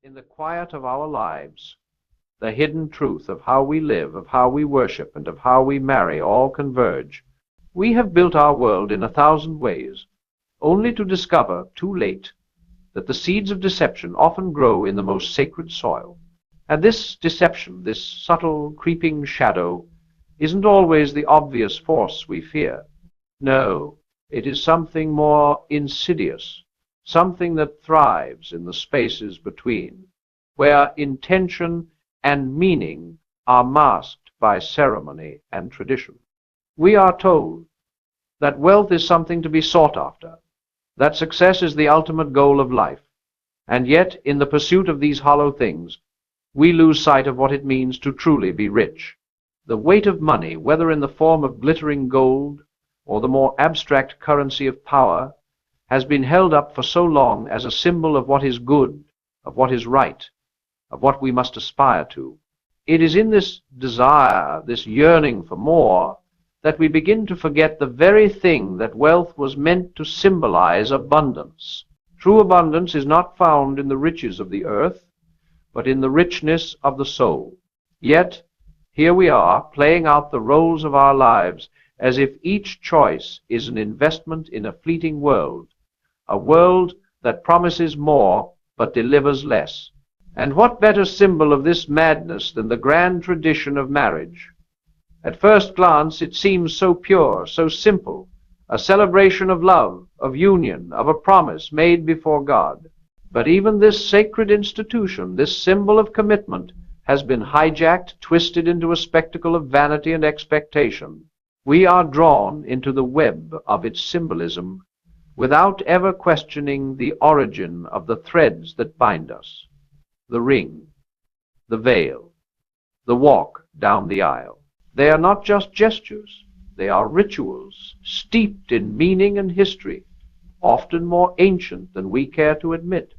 In the quiet of our lives, the hidden truth of how we live, of how we worship, and of how we marry all converge. We have built our world in 1,000 ways, only to discover, too late, that the seeds of deception often grow in the most sacred soil. And this deception, this subtle, creeping shadow, isn't always the obvious force we fear. No, it is something more insidious, something that thrives in the spaces between, where intention and meaning are masked by ceremony and tradition. We are told that wealth is something to be sought after, that success is the ultimate goal of life, and yet in the pursuit of these hollow things, we lose sight of what it means to truly be rich. The weight of money, whether in the form of glittering gold or the more abstract currency of power, has been held up for so long as a symbol of what is good, of what is right, of what we must aspire to. It is in this desire, this yearning for more, that we begin to forget the very thing that wealth was meant to symbolize: abundance. True abundance is not found in the riches of the earth, but in the richness of the soul. Yet, here we are, playing out the roles of our lives as if each choice is an investment in a fleeting world, a world that promises more but delivers less. And what better symbol of this madness than the grand tradition of marriage? At first glance it seems so pure, so simple, a celebration of love, of union, of a promise made before God. But even this sacred institution, this symbol of commitment, has been hijacked, twisted into a spectacle of vanity and expectation. We are drawn into the web of its symbolism without ever questioning the origin of the threads that bind us: the ring, the veil, the walk down the aisle. They are not just gestures, they are rituals, steeped in meaning and history, often more ancient than we care to admit.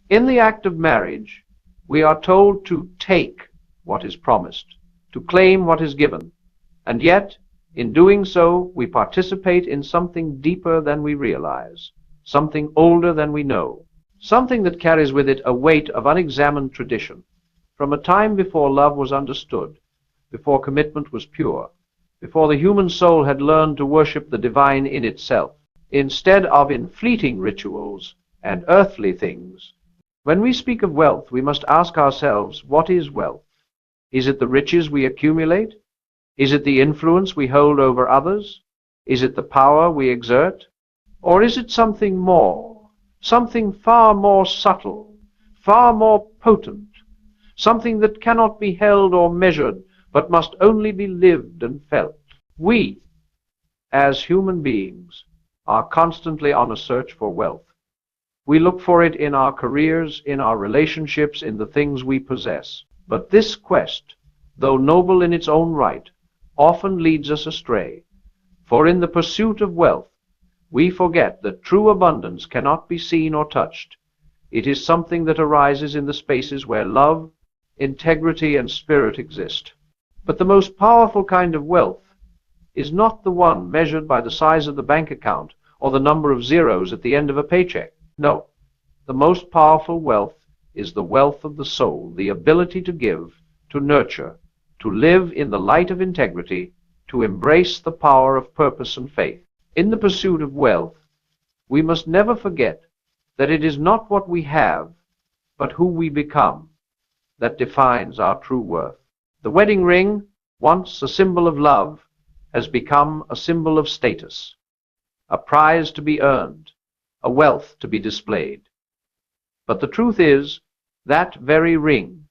In the act of marriage, we are told to take what is promised, to claim what is given, and yet, in doing so, we participate in something deeper than we realize, something older than we know, something that carries with it a weight of unexamined tradition, from a time before love was understood, before commitment was pure, before the human soul had learned to worship the divine in itself, instead of in fleeting rituals and earthly things. When we speak of wealth, we must ask ourselves, what is wealth? Is it the riches we accumulate? Is it the influence we hold over others? Is it the power we exert? Or is it something more, something far more subtle, far more potent, something that cannot be held or measured, but must only be lived and felt? We, as human beings, are constantly on a search for wealth. We look for it in our careers, in our relationships, in the things we possess. But this quest, though noble in its own right, often leads us astray. For in the pursuit of wealth, we forget that true abundance cannot be seen or touched. It is something that arises in the spaces where love, integrity, and spirit exist. But the most powerful kind of wealth is not the one measured by the size of the bank account or the number of zeros at the end of a paycheck. No, the most powerful wealth is the wealth of the soul, the ability to give, to nurture, to live in the light of integrity, to embrace the power of purpose and faith. In the pursuit of wealth, we must never forget that it is not what we have, but who we become, that defines our true worth. The wedding ring, once a symbol of love, has become a symbol of status, a prize to be earned, a wealth to be displayed. But the truth is, that very ring,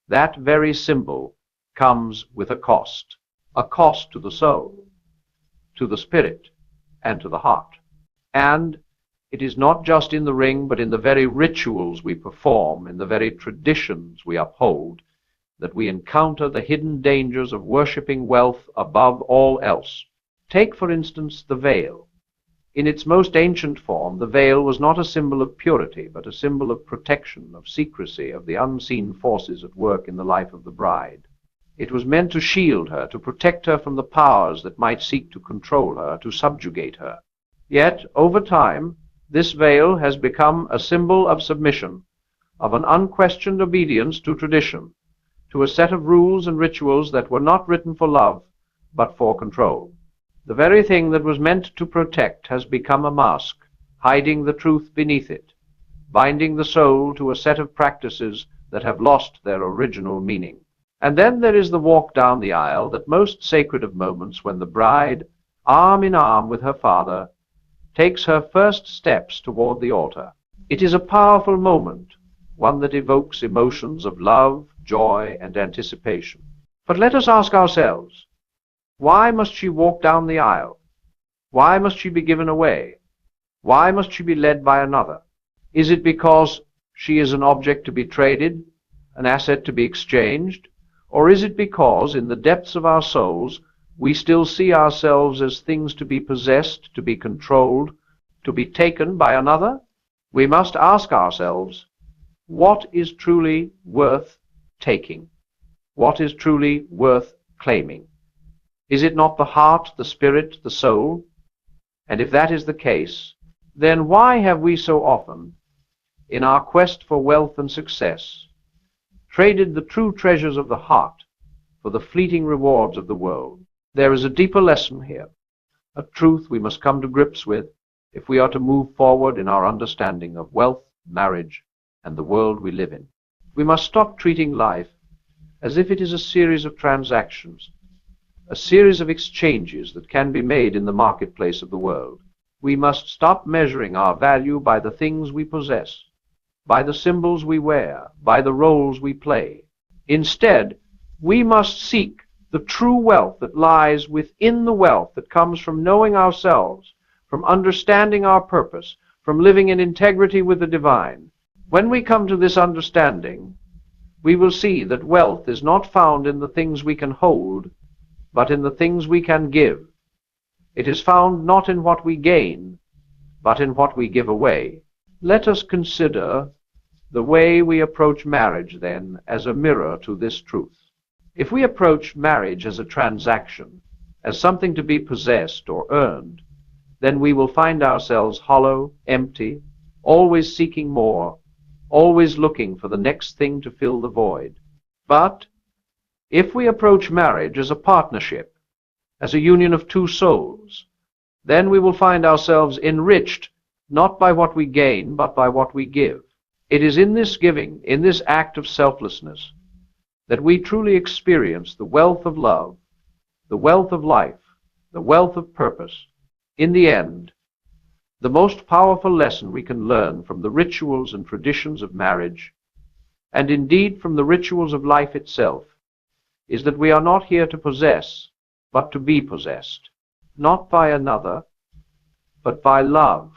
that very symbol, comes with a cost to the soul, to the spirit, and to the heart. And it is not just in the ring, but in the very rituals we perform, in the very traditions we uphold, that we encounter the hidden dangers of worshipping wealth above all else. Take, for instance, the veil. In its most ancient form, the veil was not a symbol of purity, but a symbol of protection, of secrecy, of the unseen forces at work in the life of the bride. It was meant to shield her, to protect her from the powers that might seek to control her, to subjugate her. Yet, over time, this veil has become a symbol of submission, of an unquestioned obedience to tradition, to a set of rules and rituals that were not written for love, but for control. The very thing that was meant to protect has become a mask, hiding the truth beneath it, binding the soul to a set of practices that have lost their original meaning. And then there is the walk down the aisle, that most sacred of moments, when the bride, arm in arm with her father, takes her first steps toward the altar. It is a powerful moment, one that evokes emotions of love, joy, and anticipation. But let us ask ourselves, why must she walk down the aisle? Why must she be given away? Why must she be led by another? Is it because she is an object to be traded, an asset to be exchanged? Or is it because, in the depths of our souls, we still see ourselves as things to be possessed, to be controlled, to be taken by another? We must ask ourselves, what is truly worth taking? What is truly worth claiming? Is it not the heart, the spirit, the soul? And if that is the case, then why have we so often, in our quest for wealth and success, traded the true treasures of the heart for the fleeting rewards of the world? There is a deeper lesson here, a truth we must come to grips with if we are to move forward in our understanding of wealth, marriage, and the world we live in. We must stop treating life as if it is a series of transactions, a series of exchanges that can be made in the marketplace of the world. We must stop measuring our value by the things we possess, by the symbols we wear, by the roles we play. Instead, we must seek the true wealth that lies within the wealth that comes from knowing ourselves, from understanding our purpose, from living in integrity with the divine. When we come to this understanding, we will see that wealth is not found in the things we can hold, but in the things we can give. It is found not in what we gain, but in what we give away. Let us consider the way we approach marriage, then, as a mirror to this truth. If we approach marriage as a transaction, as something to be possessed or earned, then we will find ourselves hollow, empty, always seeking more, always looking for the next thing to fill the void. But if we approach marriage as a partnership, as a union of two souls, then we will find ourselves enriched not by what we gain, but by what we give. It is in this giving, in this act of selflessness, that we truly experience the wealth of love, the wealth of life, the wealth of purpose. In the end, the most powerful lesson we can learn from the rituals and traditions of marriage, and indeed from the rituals of life itself, is that we are not here to possess, but to be possessed, not by another, but by love,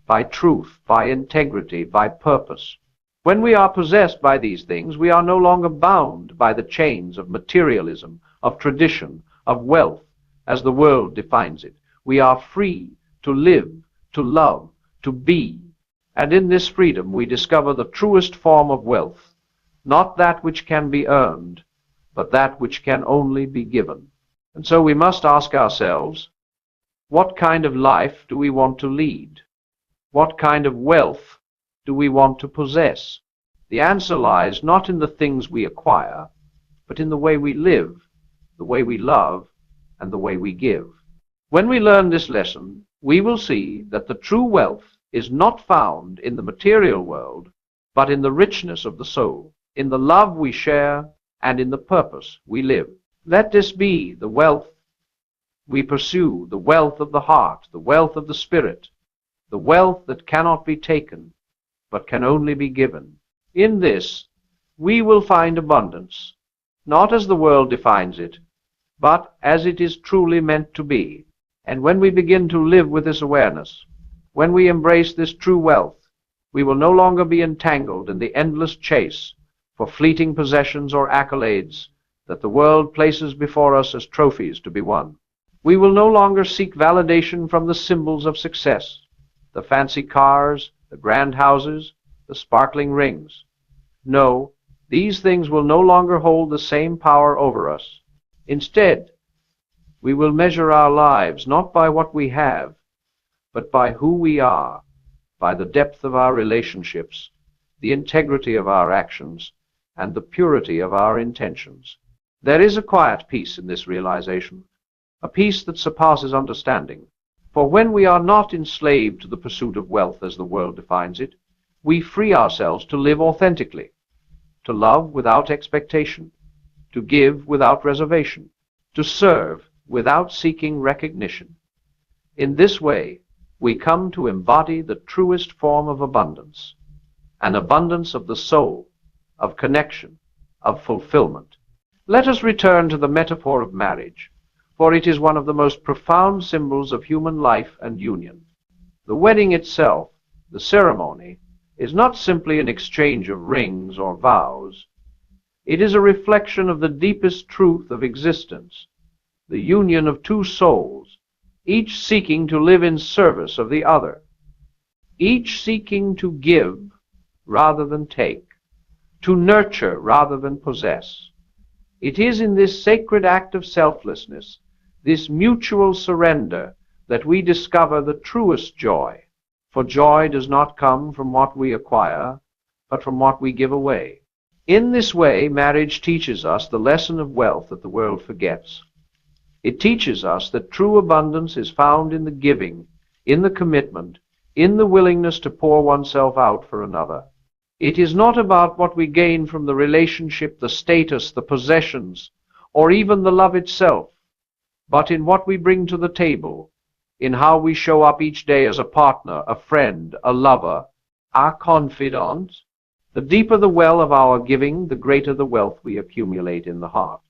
by truth, by integrity, by purpose. When we are possessed by these things, we are no longer bound by the chains of materialism, of tradition, of wealth, as the world defines it. We are free to live, to love, to be, and in this freedom we discover the truest form of wealth, not that which can be earned, but that which can only be given. And so we must ask ourselves, what kind of life do we want to lead? What kind of wealth do we want to possess? The answer lies not in the things we acquire, but in the way we live, the way we love, and the way we give. When we learn this lesson, we will see that the true wealth is not found in the material world, but in the richness of the soul, in the love we share, and in the purpose we live. Let this be the wealth we pursue, the wealth of the heart, the wealth of the spirit, the wealth that cannot be taken, but can only be given. In this, we will find abundance, not as the world defines it, but as it is truly meant to be. And when we begin to live with this awareness, when we embrace this true wealth, we will no longer be entangled in the endless chase for fleeting possessions or accolades that the world places before us as trophies to be won. We will no longer seek validation from the symbols of success, the fancy cars, the grand houses, the sparkling rings. No, these things will no longer hold the same power over us. Instead, we will measure our lives not by what we have, but by who we are, by the depth of our relationships, the integrity of our actions, and the purity of our intentions. There is a quiet peace in this realization, a peace that surpasses understanding. For when we are not enslaved to the pursuit of wealth as the world defines it, we free ourselves to live authentically, to love without expectation, to give without reservation, to serve without seeking recognition. In this way, we come to embody the truest form of abundance, an abundance of the soul, of connection, of fulfillment. Let us return to the metaphor of marriage, for it is one of the most profound symbols of human life and union. The wedding itself, the ceremony, is not simply an exchange of rings or vows. It is a reflection of the deepest truth of existence, the union of two souls, each seeking to live in service of the other, each seeking to give rather than take, to nurture rather than possess. It is in this sacred act of selflessness, this mutual surrender, that we discover the truest joy. For joy does not come from what we acquire, but from what we give away. In this way, marriage teaches us the lesson of wealth that the world forgets. It teaches us that true abundance is found in the giving, in the commitment, in the willingness to pour oneself out for another. It is not about what we gain from the relationship, the status, the possessions, or even the love itself, but in what we bring to the table, in how we show up each day as a partner, a friend, a lover, our confidant. The deeper the well of our giving, the greater the wealth we accumulate in the heart.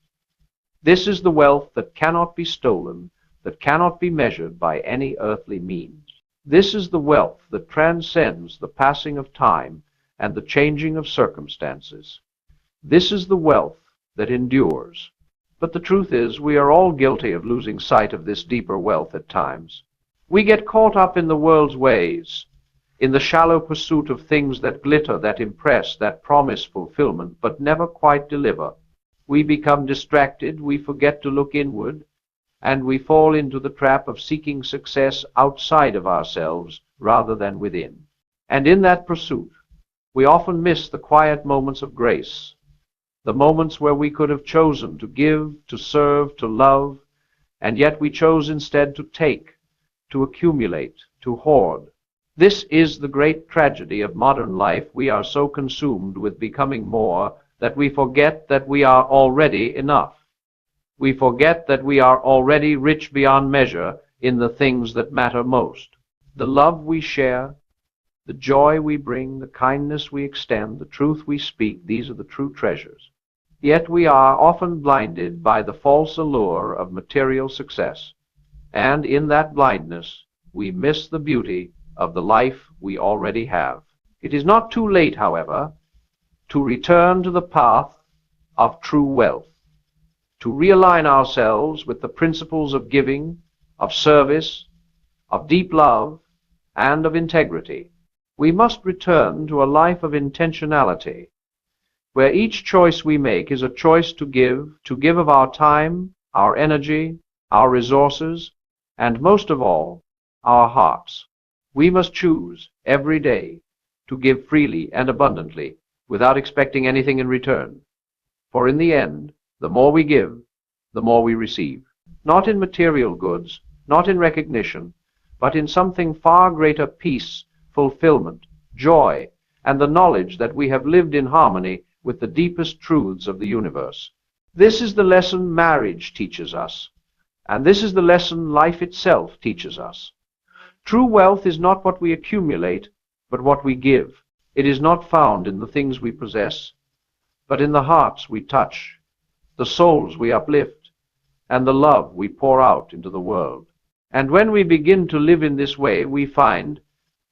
This is the wealth that cannot be stolen, that cannot be measured by any earthly means. This is the wealth that transcends the passing of time and the changing of circumstances. This is the wealth that endures. But the truth is, we are all guilty of losing sight of this deeper wealth at times. We get caught up in the world's ways, in the shallow pursuit of things that glitter, that impress, that promise fulfillment, but never quite deliver. We become distracted, we forget to look inward, and we fall into the trap of seeking success outside of ourselves rather than within. And in that pursuit, we often miss the quiet moments of grace, the moments where we could have chosen to give, to serve, to love, and yet we chose instead to take, to accumulate, to hoard. This is the great tragedy of modern life. We are so consumed with becoming more that we forget that we are already enough. We forget that we are already rich beyond measure in the things that matter most. The love we share, the joy we bring, the kindness we extend, the truth we speak, these are the true treasures. Yet we are often blinded by the false allure of material success, and in that blindness we miss the beauty of the life we already have. It is not too late, however, to return to the path of true wealth, to realign ourselves with the principles of giving, of service, of deep love, and of integrity. We must return to a life of intentionality, where each choice we make is a choice to give of our time, our energy, our resources, and most of all, our hearts. We must choose every day to give freely and abundantly without expecting anything in return. For in the end, the more we give, the more we receive. Not in material goods, not in recognition, but in something far greater: peace, fulfillment, joy, and the knowledge that we have lived in harmony with the deepest truths of the universe. This is the lesson marriage teaches us, and this is the lesson life itself teaches us. True wealth is not what we accumulate, but what we give. It is not found in the things we possess, but in the hearts we touch, the souls we uplift, and the love we pour out into the world. And when we begin to live in this way, we find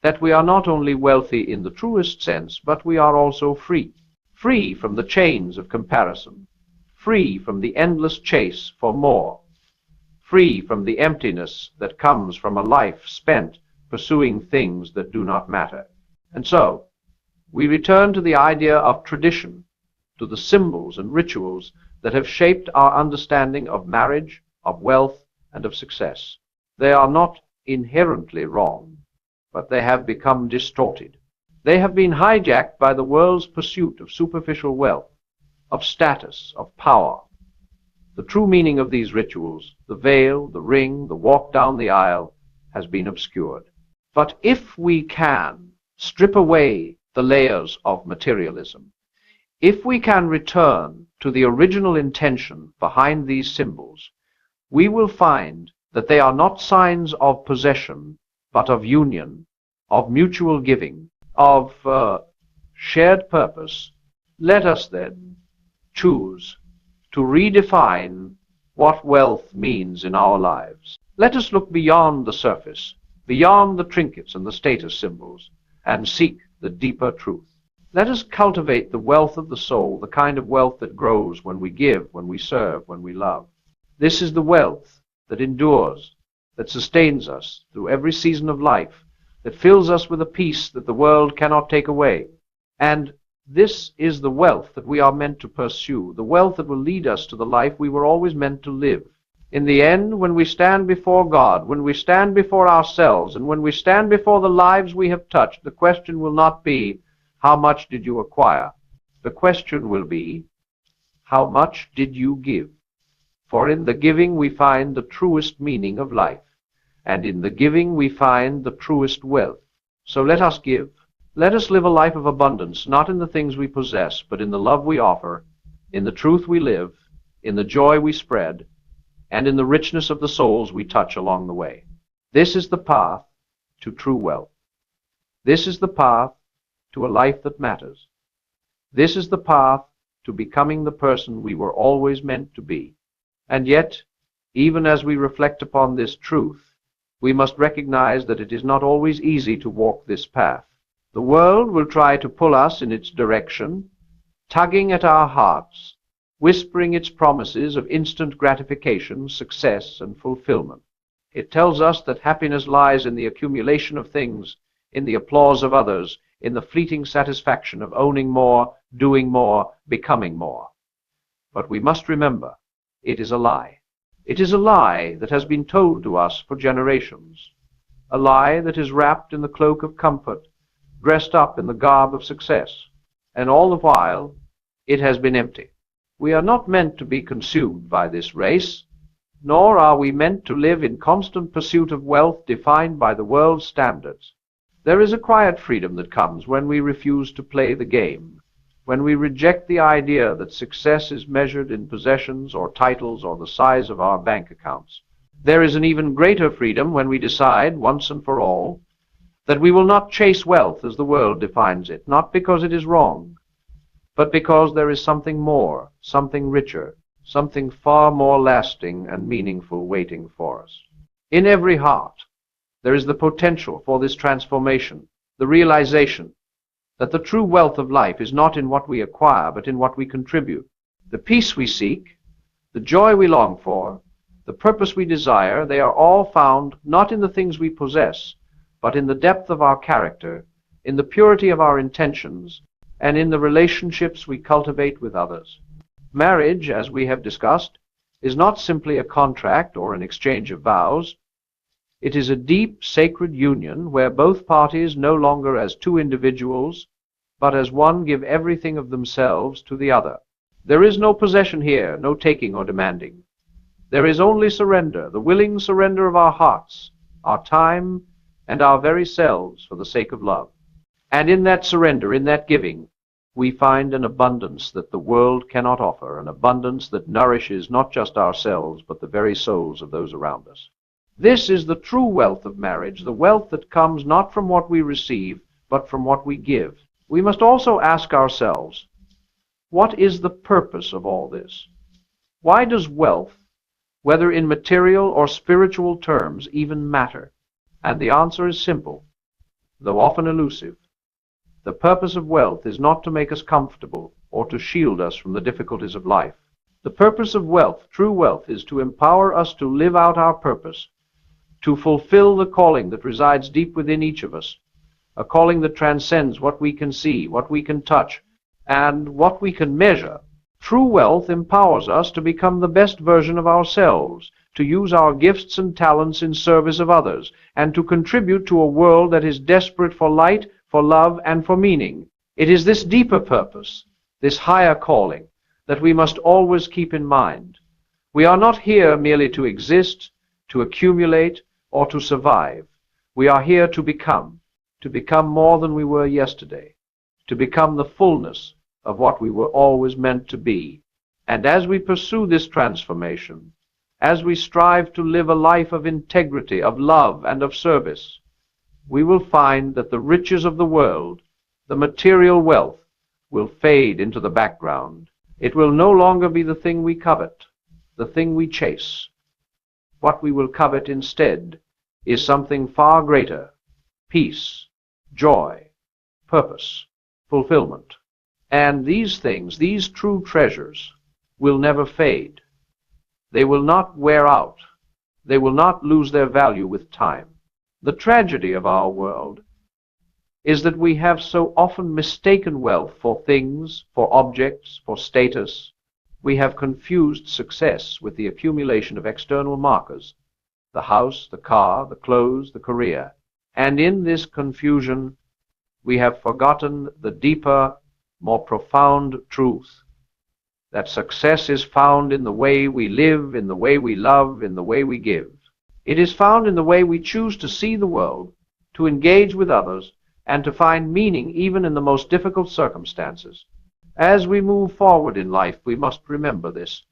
that we are not only wealthy in the truest sense, but we are also free. Free from the chains of comparison, free from the endless chase for more, free from the emptiness that comes from a life spent pursuing things that do not matter. And so, we return to the idea of tradition, to the symbols and rituals that have shaped our understanding of marriage, of wealth, and of success. They are not inherently wrong, but they have become distorted. They have been hijacked by the world's pursuit of superficial wealth, of status, of power. The true meaning of these rituals, the veil, the ring, the walk down the aisle, has been obscured. But if we can strip away the layers of materialism, if we can return to the original intention behind these symbols, we will find that they are not signs of possession, but of union, of mutual giving, of shared purpose. Let us then choose to redefine what wealth means in our lives. Let us look beyond the surface, beyond the trinkets and the status symbols, and seek the deeper truth. Let us cultivate the wealth of the soul, the kind of wealth that grows when we give, when we serve, when we love. This is the wealth that endures, that sustains us through every season of life, that fills us with a peace that the world cannot take away. And this is the wealth that we are meant to pursue, the wealth that will lead us to the life we were always meant to live. In the end, when we stand before God, when we stand before ourselves, and when we stand before the lives we have touched, the question will not be, how much did you acquire? The question will be, how much did you give? For in the giving we find the truest meaning of life, and in the giving we find the truest wealth. So let us give. Let us live a life of abundance, not in the things we possess, but in the love we offer, in the truth we live, in the joy we spread, and in the richness of the souls we touch along the way. This is the path to true wealth. This is the path to a life that matters. This is the path to becoming the person we were always meant to be. And yet, even as we reflect upon this truth, we must recognize that it is not always easy to walk this path. The world will try to pull us in its direction, tugging at our hearts, whispering its promises of instant gratification, success, and fulfillment. It tells us that happiness lies in the accumulation of things, in the applause of others, in the fleeting satisfaction of owning more, doing more, becoming more. But we must remember, it is a lie. It is a lie that has been told to us for generations, a lie that is wrapped in the cloak of comfort, dressed up in the garb of success, and all the while it has been empty. We are not meant to be consumed by this race, nor are we meant to live in constant pursuit of wealth defined by the world's standards. There is a quiet freedom that comes when we refuse to play the game, when we reject the idea that success is measured in possessions or titles or the size of our bank accounts. There is an even greater freedom when we decide, once and for all, that we will not chase wealth as the world defines it, not because it is wrong, but because there is something more, something richer, something far more lasting and meaningful waiting for us. In every heart, there is the potential for this transformation, the realization that the true wealth of life is not in what we acquire, but in what we contribute. The peace we seek, the joy we long for, the purpose we desire, they are all found not in the things we possess, but in the depth of our character, in the purity of our intentions, and in the relationships we cultivate with others. Marriage, as we have discussed, is not simply a contract or an exchange of vows. It is a deep, sacred union where both parties no longer as two individuals, but as one give everything of themselves to the other. There is no possession here, no taking or demanding. There is only surrender, the willing surrender of our hearts, our time, and our very selves for the sake of love. And in that surrender, in that giving, we find an abundance that the world cannot offer, an abundance that nourishes not just ourselves, but the very souls of those around us. This is the true wealth of marriage, the wealth that comes not from what we receive, but from what we give. We must also ask ourselves, what is the purpose of all this? Why does wealth, whether in material or spiritual terms, even matter? And the answer is simple, though often elusive. The purpose of wealth is not to make us comfortable or to shield us from the difficulties of life. The purpose of wealth, true wealth, is to empower us to live out our purpose, to fulfill the calling that resides deep within each of us, a calling that transcends what we can see, what we can touch, and what we can measure. True wealth empowers us to become the best version of ourselves, to use our gifts and talents in service of others, and to contribute to a world that is desperate for light, for love, and for meaning. It is this deeper purpose, this higher calling, that we must always keep in mind. We are not here merely to exist, to accumulate, or to survive. We are here to become more than we were yesterday, to become the fullness of what we were always meant to be. And as we pursue this transformation, as we strive to live a life of integrity, of love, and of service, we will find that the riches of the world, the material wealth, will fade into the background. It will no longer be the thing we covet, the thing we chase. What we will covet instead is something far greater: peace, joy, purpose, fulfillment. And these things, these true treasures, will never fade. They will not wear out. They will not lose their value with time. The tragedy of our world is that we have so often mistaken wealth for things, for objects, for status. We have confused success with the accumulation of external markers: the house, the car, the clothes, the career. And in this confusion, we have forgotten the deeper, more profound truth that success is found in the way we live, in the way we love, in the way we give. It is found in the way we choose to see the world, to engage with others, and to find meaning even in the most difficult circumstances. As we move forward in life, we must remember this.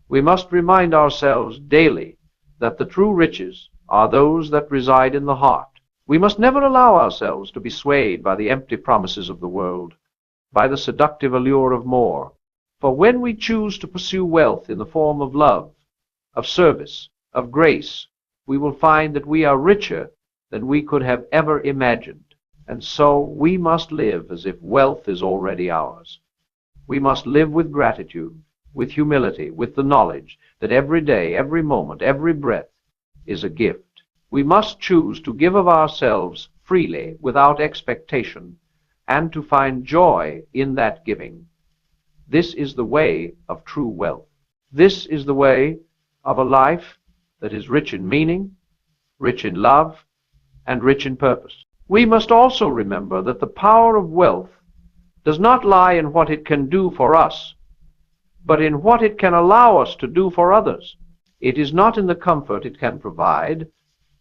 We must remind ourselves daily that the true riches are those that reside in the heart. We must never allow ourselves to be swayed by the empty promises of the world, by the seductive allure of more. For when we choose to pursue wealth in the form of love, of service, of grace, we will find that we are richer than we could have ever imagined. And so we must live as if wealth is already ours. We must live with gratitude, with humility, with the knowledge that every day, every moment, every breath is a gift. We must choose to give of ourselves freely, without expectation, and to find joy in that giving. This is the way of true wealth. This is the way of a life that is rich in meaning, rich in love, and rich in purpose. We must also remember that the power of wealth does not lie in what it can do for us, but in what it can allow us to do for others. It is not in the comfort it can provide,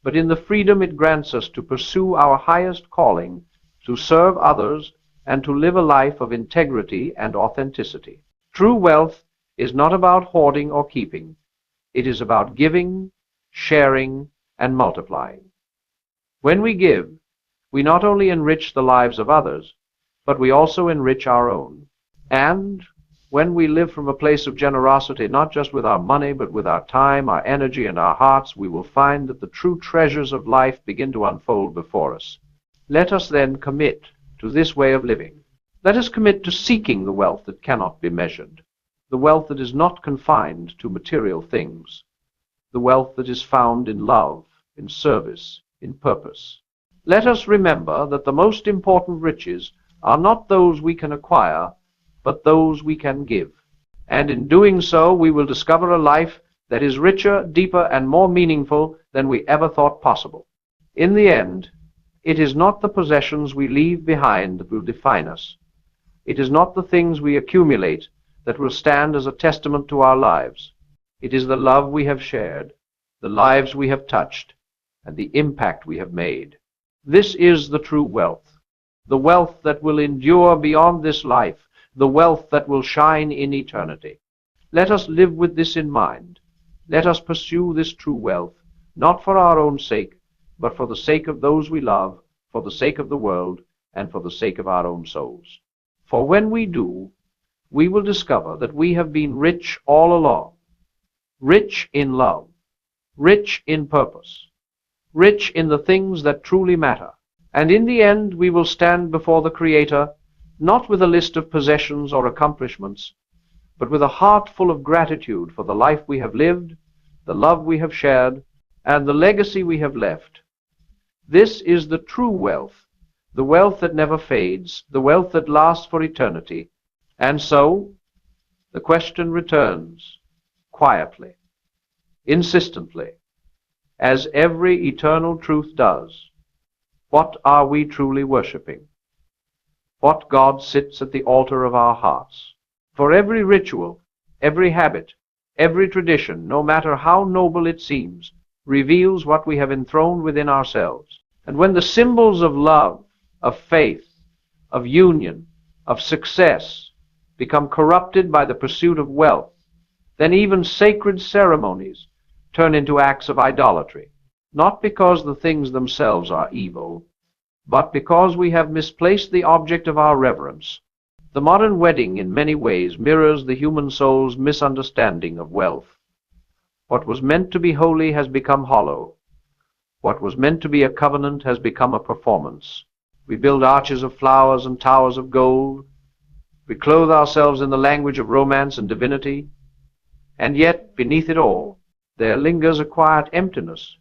but in the freedom it grants us to pursue our highest calling, to serve others, and to live a life of integrity and authenticity. True wealth is not about hoarding or keeping. It is about giving, sharing, and multiplying. When we give, we not only enrich the lives of others, but we also enrich our own. And when we live from a place of generosity, not just with our money, but with our time, our energy, and our hearts, we will find that the true treasures of life begin to unfold before us. Let us then commit to this way of living. Let us commit to seeking the wealth that cannot be measured, the wealth that is not confined to material things, the wealth that is found in love, in service, in purpose. Let us remember that the most important riches are not those we can acquire, but those we can give. And in doing so, we will discover a life that is richer, deeper, and more meaningful than we ever thought possible. In the end, it is not the possessions we leave behind that will define us. It is not the things we accumulate that will stand as a testament to our lives. It is the love we have shared, the lives we have touched, and the impact we have made. This is the true wealth, the wealth that will endure beyond this life, the wealth that will shine in eternity. Let us live with this in mind. Let us pursue this true wealth, not for our own sake, but for the sake of those we love, for the sake of the world, and for the sake of our own souls. For when we do, we will discover that we have been rich all along, rich in love, rich in purpose, rich in the things that truly matter. And in the end, we will stand before the Creator, not with a list of possessions or accomplishments, but with a heart full of gratitude for the life we have lived, the love we have shared, and the legacy we have left. This is the true wealth, the wealth that never fades, the wealth that lasts for eternity. And so, the question returns, quietly, insistently, as every eternal truth does. What are we truly worshipping? What God sits at the altar of our hearts? For every ritual, every habit, every tradition, no matter how noble it seems, reveals what we have enthroned within ourselves. And when the symbols of love, of faith, of union, of success become corrupted by the pursuit of wealth, then even sacred ceremonies turn into acts of idolatry, not because the things themselves are evil, but because we have misplaced the object of our reverence. The modern wedding in many ways mirrors the human soul's misunderstanding of wealth. What was meant to be holy has become hollow. What was meant to be a covenant has become a performance. We build arches of flowers and towers of gold. We clothe ourselves in the language of romance and divinity. And yet, beneath it all, there lingers a quiet emptiness,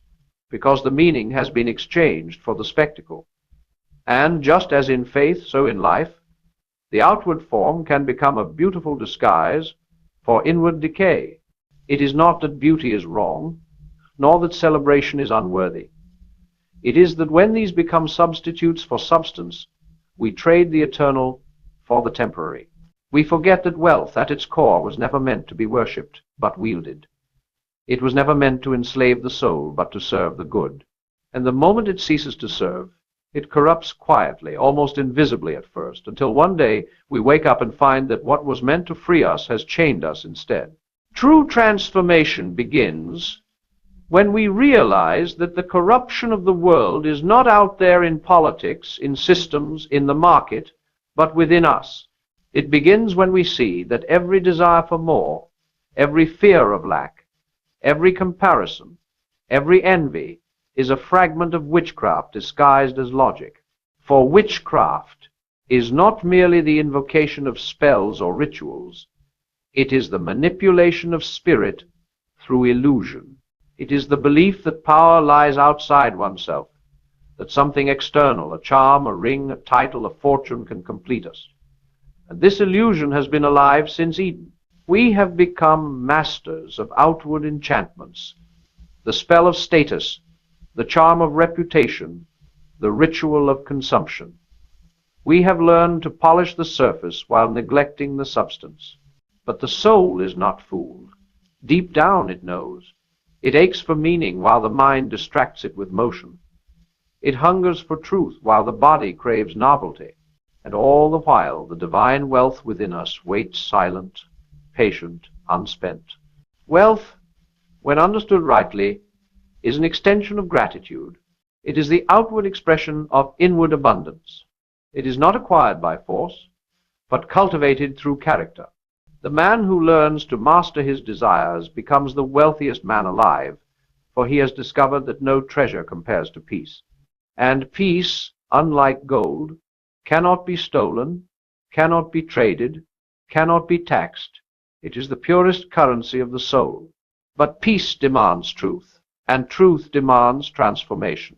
because the meaning has been exchanged for the spectacle. And just as in faith, so in life, the outward form can become a beautiful disguise for inward decay. It is not that beauty is wrong, nor that celebration is unworthy. It is that when these become substitutes for substance, we trade the eternal for the temporary. We forget that wealth at its core was never meant to be worshipped, but wielded. It was never meant to enslave the soul, but to serve the good. And the moment it ceases to serve, it corrupts quietly, almost invisibly at first, until one day we wake up and find that what was meant to free us has chained us instead. True transformation begins when we realize that the corruption of the world is not out there in politics, in systems, in the market, but within us. It begins when we see that every desire for more, every fear of lack, every comparison, every envy is a fragment of witchcraft disguised as logic. For witchcraft is not merely the invocation of spells or rituals. It is the manipulation of spirit through illusion. It is the belief that power lies outside oneself, that something external, a charm, a ring, a title, a fortune, can complete us. And this illusion has been alive since Eden. We have become masters of outward enchantments, the spell of status, the charm of reputation, the ritual of consumption. We have learned to polish the surface while neglecting the substance. But the soul is not fooled. Deep down it knows. It aches for meaning while the mind distracts it with motion. It hungers for truth while the body craves novelty. And all the while the divine wealth within us waits silent, patient, unspent. Wealth, when understood rightly, is an extension of gratitude. It is the outward expression of inward abundance. It is not acquired by force, but cultivated through character. The man who learns to master his desires becomes the wealthiest man alive, for he has discovered that no treasure compares to peace. And peace, unlike gold, cannot be stolen, cannot be traded, cannot be taxed. It is the purest currency of the soul. But peace demands truth, and truth demands transformation.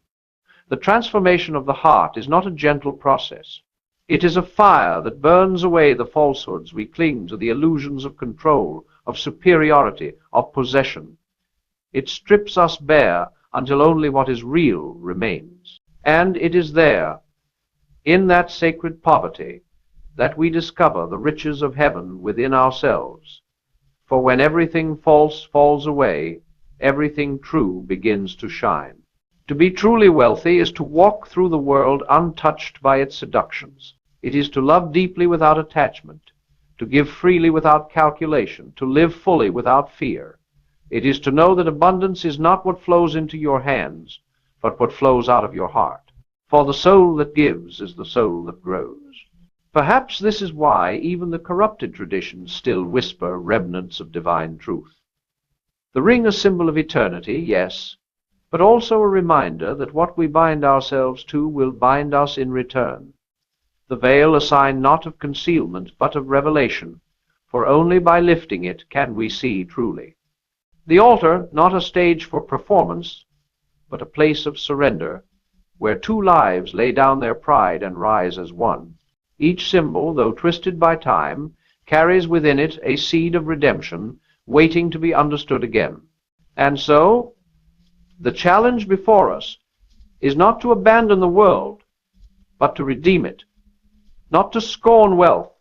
The transformation of the heart is not a gentle process. It is a fire that burns away the falsehoods we cling to, the illusions of control, of superiority, of possession. It strips us bare until only what is real remains. And it is there, in that sacred poverty, that we discover the riches of heaven within ourselves. For when everything false falls away, everything true begins to shine. To be truly wealthy is to walk through the world untouched by its seductions. It is to love deeply without attachment, to give freely without calculation, to live fully without fear. It is to know that abundance is not what flows into your hands, but what flows out of your heart. For the soul that gives is the soul that grows. Perhaps this is why even the corrupted traditions still whisper remnants of divine truth. The ring, a symbol of eternity, yes, but also a reminder that what we bind ourselves to will bind us in return. The veil, a sign not of concealment, but of revelation, for only by lifting it can we see truly. The altar, not a stage for performance, but a place of surrender, where two lives lay down their pride and rise as one. Each symbol, though twisted by time, carries within it a seed of redemption, waiting to be understood again. And so, the challenge before us is not to abandon the world, but to redeem it, not to scorn wealth,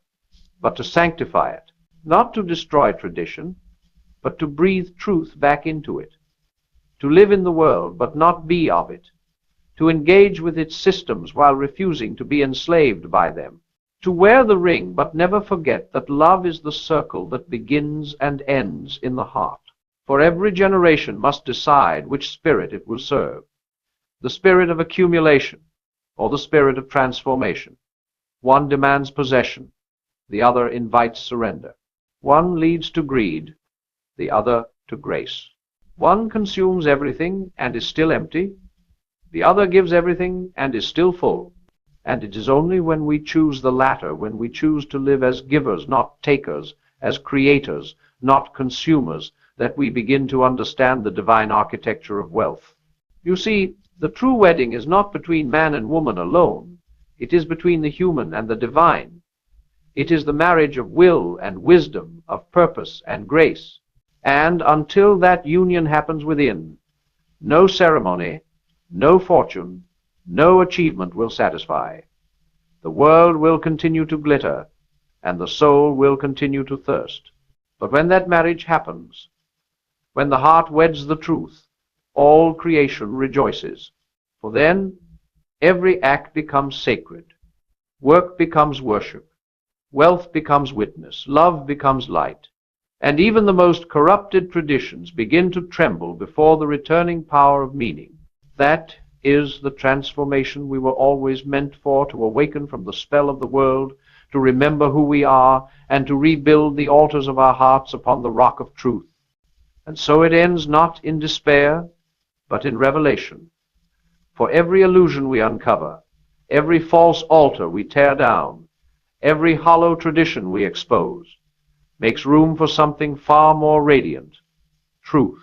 but to sanctify it, not to destroy tradition, but to breathe truth back into it, to live in the world, but not be of it, to engage with its systems while refusing to be enslaved by them, to wear the ring, but never forget that love is the circle that begins and ends in the heart. For every generation must decide which spirit it will serve, the spirit of accumulation or the spirit of transformation. One demands possession, the other invites surrender. One leads to greed, the other to grace. One consumes everything and is still empty, the other gives everything and is still full. And it is only when we choose the latter, when we choose to live as givers, not takers, as creators, not consumers, that we begin to understand the divine architecture of wealth. You see, the true wedding is not between man and woman alone. It is between the human and the divine. It is the marriage of will and wisdom, of purpose and grace. And until that union happens within, no ceremony, no fortune, no achievement will satisfy. The world will continue to glitter, and the soul will continue to thirst. But when that marriage happens, when the heart weds the truth, all creation rejoices. For then every act becomes sacred, work becomes worship, wealth becomes witness, love becomes light, and even the most corrupted traditions begin to tremble before the returning power of meaning. That is the transformation we were always meant for, to awaken from the spell of the world, to remember who we are, and to rebuild the altars of our hearts upon the rock of truth. And so it ends not in despair, but in revelation. For every illusion we uncover, every false altar we tear down, every hollow tradition we expose, makes room for something far more radiant, truth.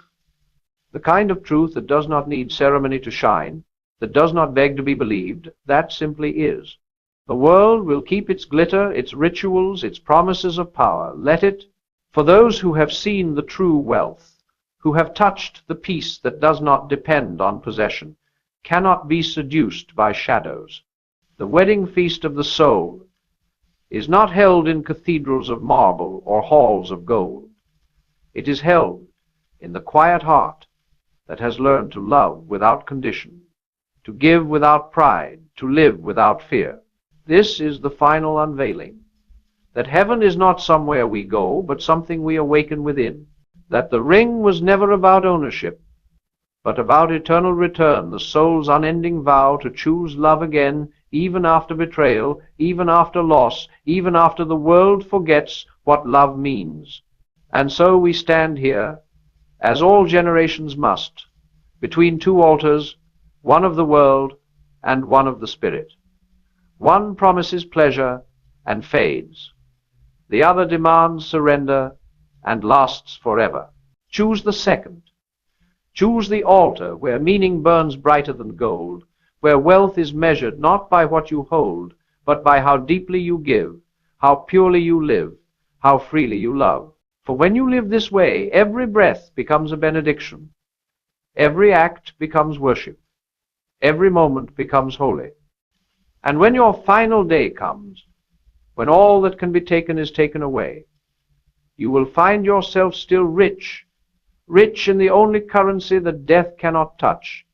The kind of truth that does not need ceremony to shine, that does not beg to be believed, that simply is. The world will keep its glitter, its rituals, its promises of power. Let it. For those who have seen the true wealth, who have touched the peace that does not depend on possession, cannot be seduced by shadows. The wedding feast of the soul is not held in cathedrals of marble or halls of gold. It is held in the quiet heart that has learned to love without condition, to give without pride, to live without fear. This is the final unveiling, that heaven is not somewhere we go, but something we awaken within, that the ring was never about ownership, but about eternal return, the soul's unending vow to choose love again, even after betrayal, even after loss, even after the world forgets what love means. And so we stand here, as all generations must, between two altars, one of the world and one of the spirit. One promises pleasure and fades. The other demands surrender and lasts forever. Choose the second. Choose the altar where meaning burns brighter than gold, where wealth is measured not by what you hold, but by how deeply you give, how purely you live, how freely you love. For when you live this way, every breath becomes a benediction. Every act becomes worship. Every moment becomes holy. And when your final day comes, when all that can be taken is taken away, you will find yourself still rich, rich in the only currency that death cannot touch,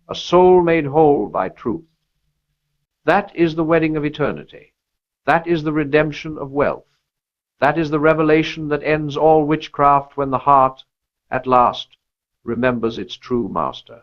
a soul made whole by truth. That is the wedding of eternity. That is the redemption of wealth. That is the revelation that ends all witchcraft when the heart, at last, remembers its true master.